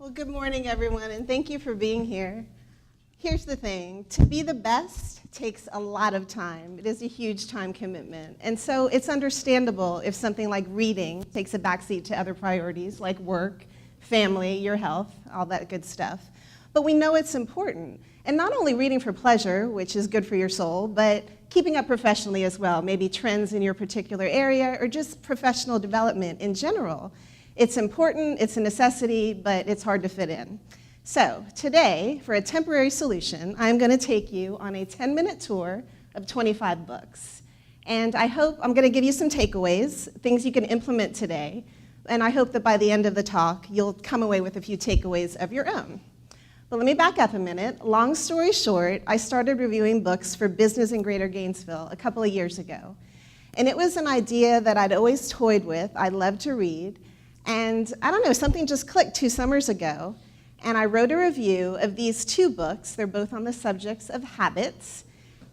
Well, good morning, everyone, and thank you for being here. Here's the thing, to be the best takes a lot of time. It is a huge time commitment. And so it's understandable if something like reading takes a backseat to other priorities like work, family, your health, all that good stuff. But we know it's important. And not only reading for pleasure, which is good for your soul, but keeping up professionally as well, maybe trends in your particular area or just professional development in general. It's important, it's a necessity, but it's hard to fit in. So today, for a temporary solution, I'm going to take you on a 10-minute tour of 25 books. And I hope I'm going to give you some takeaways, things you can implement today, and I hope that by the end of the talk, you'll come away with a few takeaways of your own. But let me back up a minute. Long story short, I started reviewing books for business in Greater Gainesville a couple of years ago. And it was an idea that I'd always toyed with. I love to read. And I don't know, something just clicked 2 summers ago. And I wrote a review of these 2 books. They're both on the subjects of habits.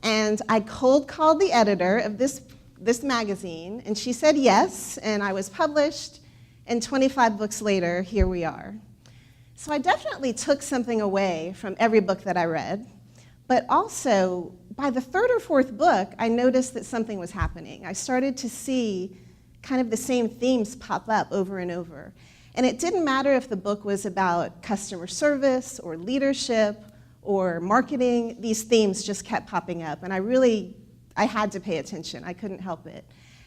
And I cold called the editor of this magazine, and she said yes, and I was published. And 25 books later, here we are. So I definitely took something away from every book that I read, but also by the 3rd or 4th book, I noticed that something was happening. I started to see kind of the same themes pop up over and over. And it didn't matter if the book was about customer service or leadership or marketing, these themes just kept popping up, and I had to pay attention. I couldn't help it.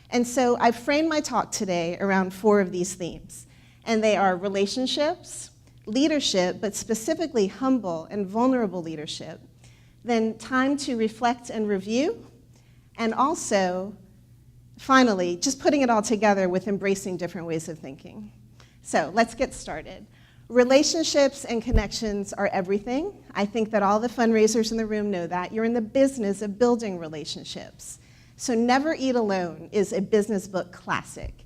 And so I framed my talk today around 4 of these themes, and they are relationships, leadership, but specifically humble and vulnerable leadership, then time to reflect and review, and also, finally, just putting it all together with embracing different ways of thinking. So let's get started. Relationships and connections are everything. I think that all the fundraisers in the room know that. You're in the business of building relationships. So Never Eat Alone is a business book classic.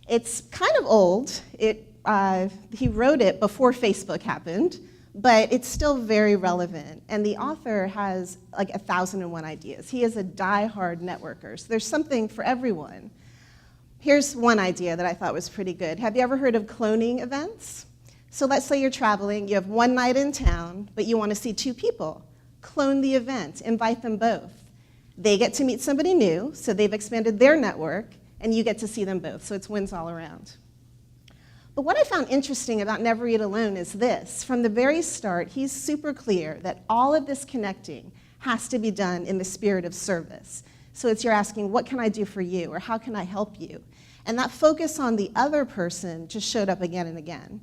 It's kind of old. He wrote it before Facebook happened, but it's still very relevant. And the author has like 1,001 ideas. He is a die-hard networker, so there's something for everyone. Here's one idea that I thought was pretty good. Have you ever heard of cloning events? So let's say you're traveling, you have one night in town, but you want to see 2 people. Clone the event, invite them both. They get to meet somebody new, so they've expanded their network, and you get to see them both, so it's wins all around. But what I found interesting about Never Eat Alone is this. From the very start, he's super clear that all of this connecting has to be done in the spirit of service. So it's you're asking, what can I do for you, or how can I help you? And that focus on the other person just showed up again and again.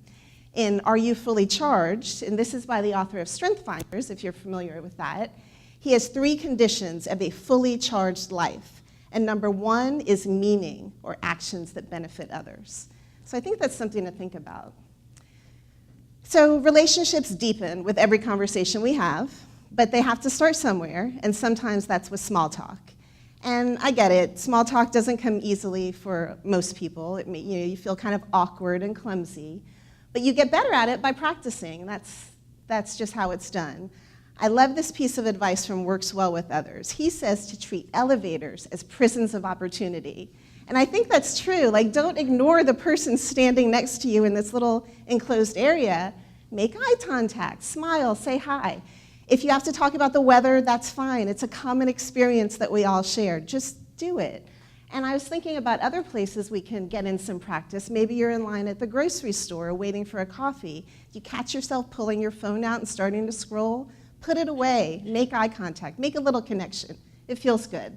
In Are You Fully Charged, and this is by the author of Strength Finders, if you're familiar with that, he has 3 conditions of a fully charged life. And number 1 is meaning, or actions that benefit others. So I think that's something to think about. So relationships deepen with every conversation we have, but they have to start somewhere, and sometimes that's with small talk. And I get it, small talk doesn't come easily for most people. You feel kind of awkward and clumsy, but you get better at it by practicing, and that's just how it's done. I love this piece of advice from Works Well with Others. He says to treat elevators as prisons of opportunity. And I think that's true. Like, don't ignore the person standing next to you in this little enclosed area. Make eye contact, smile, say hi. If you have to talk about the weather, that's fine. It's a common experience that we all share. Just do it. And I was thinking about other places we can get in some practice. Maybe you're in line at the grocery store waiting for a coffee. You catch yourself pulling your phone out and starting to scroll. Put it away. Make eye contact. Make a little connection. It feels good.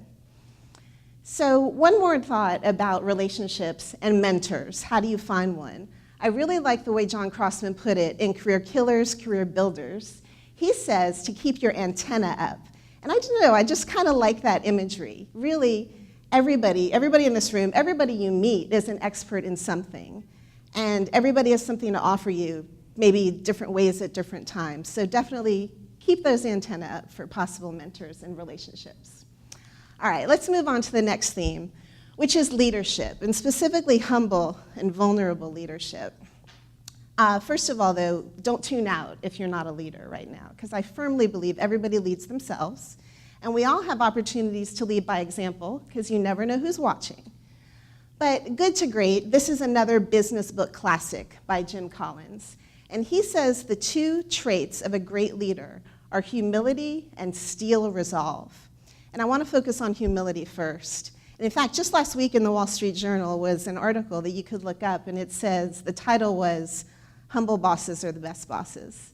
So one more thought about relationships and mentors. How do you find one? I really like the way John Crossman put it in Career Killers, Career Builders. He says to keep your antenna up. And I don't know, I just kind of like that imagery. Really, everybody in this room, everybody you meet is an expert in something. And everybody has something to offer you, maybe different ways at different times. So definitely keep those antenna up for possible mentors and relationships. All right, let's move on to the next theme, which is leadership, and specifically humble and vulnerable leadership. First of all, though, don't tune out if you're not a leader right now, because I firmly believe everybody leads themselves, and we all have opportunities to lead by example, because you never know who's watching. But good to great, this is another business book classic by Jim Collins. And he says the two traits of a great leader are humility and steel resolve. And I want to focus on humility first. And in fact, just last week in the Wall Street Journal was an article that you could look up, and it says, the title was, "Humble Bosses Are the Best Bosses."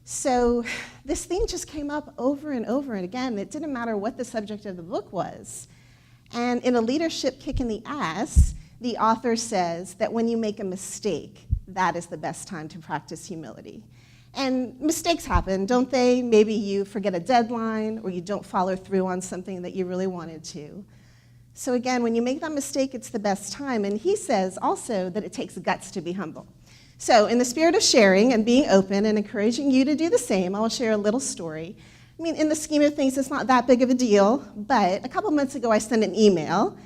So this theme just came up over and over and again. It didn't matter what the subject of the book was. And in a leadership kick in the ass, the author says that when you make a mistake, that is the best time to practice humility. And mistakes happen, don't they? Maybe you forget a deadline, or you don't follow through on something that you really wanted to. So again, when you make that mistake, it's the best time. And he says also that it takes guts to be humble. So in the spirit of sharing and being open and encouraging you to do the same, I will share a little story. I mean, in the scheme of things, it's not that big of a deal, but a couple months ago, I sent an email,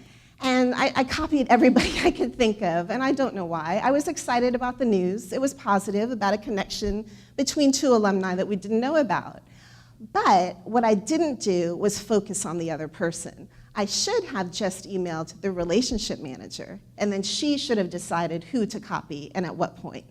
and I copied everybody I could think of, and I don't know why. I was excited about the news. It was positive about a connection between two alumni that we didn't know about. But what I didn't do was focus on the other person. I should have just emailed the relationship manager, and then she should have decided who to copy and at what point.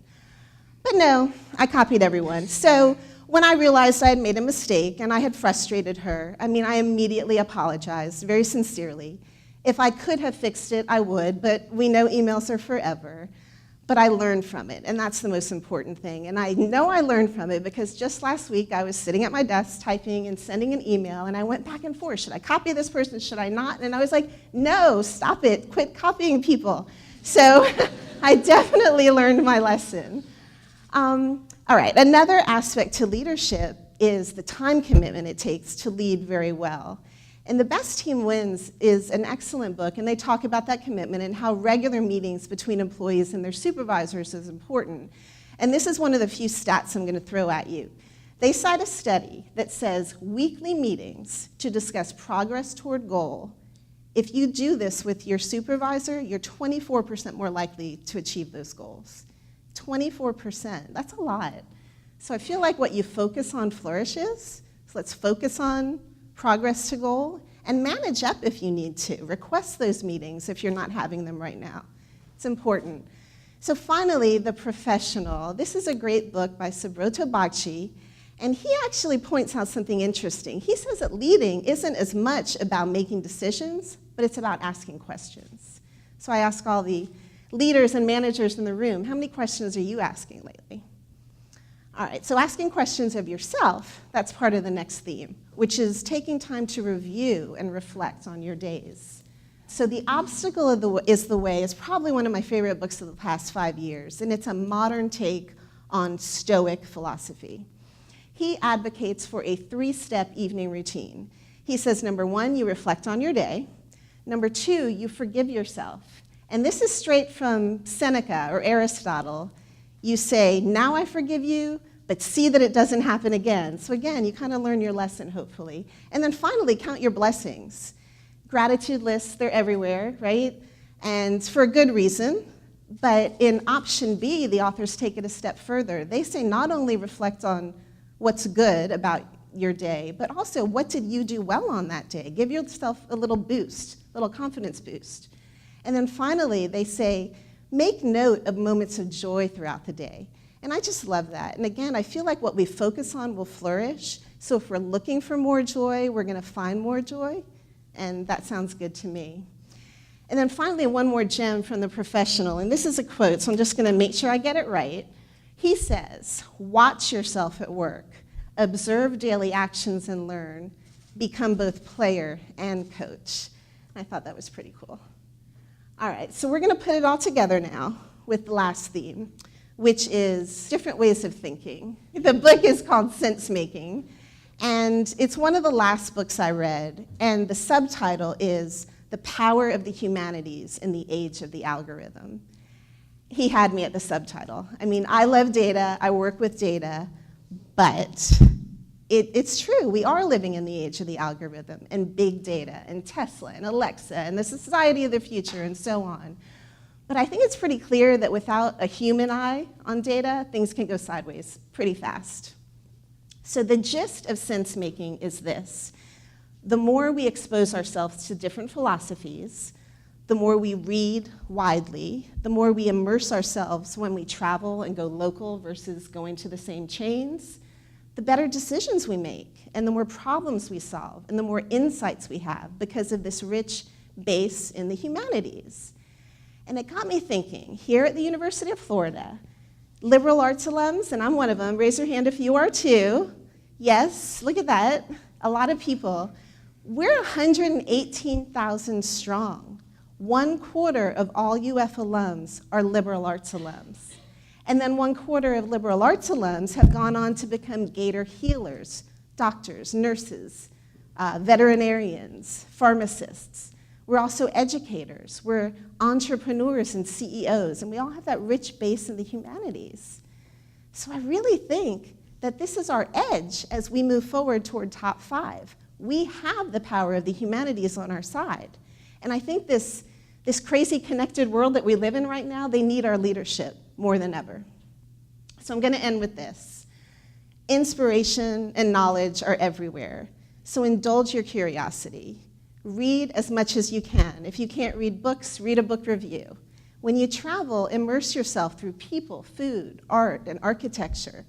But no, I copied everyone. So when I realized I had made a mistake and I had frustrated her, I immediately apologized, very sincerely. If I could have fixed it, I would, but we know emails are forever. But I learned from it, and that's the most important thing. And I know I learned from it because just last week I was sitting at my desk typing and sending an email, and I went back and forth. Should I copy this person? Should I not? And I was like, no, stop it. Quit copying people. So I definitely learned my lesson. All right, another aspect to leadership is the time commitment it takes to lead very well. And The Best Team Wins is an excellent book, and they talk about that commitment and how regular meetings between employees and their supervisors is important. And this is one of the few stats I'm going to throw at you. They cite a study that says weekly meetings to discuss progress toward goal. If you do this with your supervisor, you're 24% more likely to achieve those goals. 24%, that's a lot. So I feel like what you focus on flourishes. So let's focus on progress to goal, and manage up if you need to. Request those meetings if you're not having them right now. It's important. So finally, The Professional. This is a great book by Subroto Bagchi, and he actually points out something interesting. He says that leading isn't as much about making decisions, but it's about asking questions. So I ask all the leaders and managers in the room, how many questions are you asking lately? All right, so asking questions of yourself, that's part of the next theme, which is taking time to review and reflect on your days. So The Obstacle is the Way is probably one of my favorite books of the past 5 years, and it's a modern take on Stoic philosophy. He advocates for a 3-step evening routine. He says, number 1, you reflect on your day. Number 2, you forgive yourself. And this is straight from Seneca or Aristotle. You say, now I forgive you, but see that it doesn't happen again. So again, you kind of learn your lesson, hopefully. And then finally, count your blessings. Gratitude lists, they're everywhere, right? And for a good reason. But in option B, the authors take it a step further. They say not only reflect on what's good about your day, but also what did you do well on that day? Give yourself a little boost, a little confidence boost. And then finally, they say, make note of moments of joy throughout the day. And I just love that. And again, I feel like what we focus on will flourish. So if we're looking for more joy, we're going to find more joy. And that sounds good to me. And then finally, one more gem from The Professional. And this is a quote, so I'm just going to make sure I get it right. He says, watch yourself at work. Observe daily actions and learn. Become both player and coach. I thought that was pretty cool. All right, so we're going to put it all together now with the last theme, which is different ways of thinking. The book is called Sense Making, and it's one of the last books I read, and the subtitle is The Power of the Humanities in the Age of the Algorithm. He had me at the subtitle. I love data, I work with data, but it's true. We are living in the age of the algorithm and big data and Tesla and Alexa and the society of the future and so on. But I think it's pretty clear that without a human eye on data, things can go sideways pretty fast. So the gist of sense making is this. The more we expose ourselves to different philosophies, the more we read widely, the more we immerse ourselves when we travel and go local versus going to the same chains, the better decisions we make, and the more problems we solve, and the more insights we have because of this rich base in the humanities. And it got me thinking, here at the University of Florida, liberal arts alums, and I'm one of them, raise your hand if you are too. Yes, look at that, a lot of people. We're 118,000 strong. 1/4 of all UF alums are liberal arts alums. And then 1/4 of liberal arts alums have gone on to become Gator healers, doctors, nurses, veterinarians, pharmacists. We're also educators. We're entrepreneurs and CEOs, and we all have that rich base in the humanities. So I really think that this is our edge as we move forward toward top 5. We have the power of the humanities on our side. And I think this crazy connected world that we live in right now, they need our leadership more than ever. So I'm going to end with this. Inspiration and knowledge are everywhere. So indulge your curiosity. Read as much as you can. If you can't read books, read a book review. When you travel, immerse yourself through people, food, art, and architecture.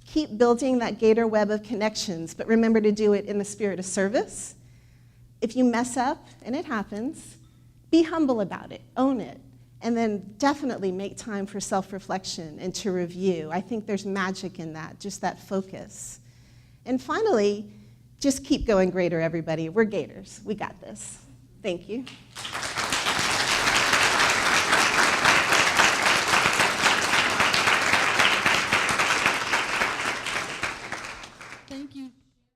Keep building that Gator web of connections, but remember to do it in the spirit of service. If you mess up, and it happens, be humble about it, own it, and then definitely make time for self-reflection and to review. I think there's magic in that, just that focus. And finally, just keep going greater, everybody. We're Gators. We got this. Thank you.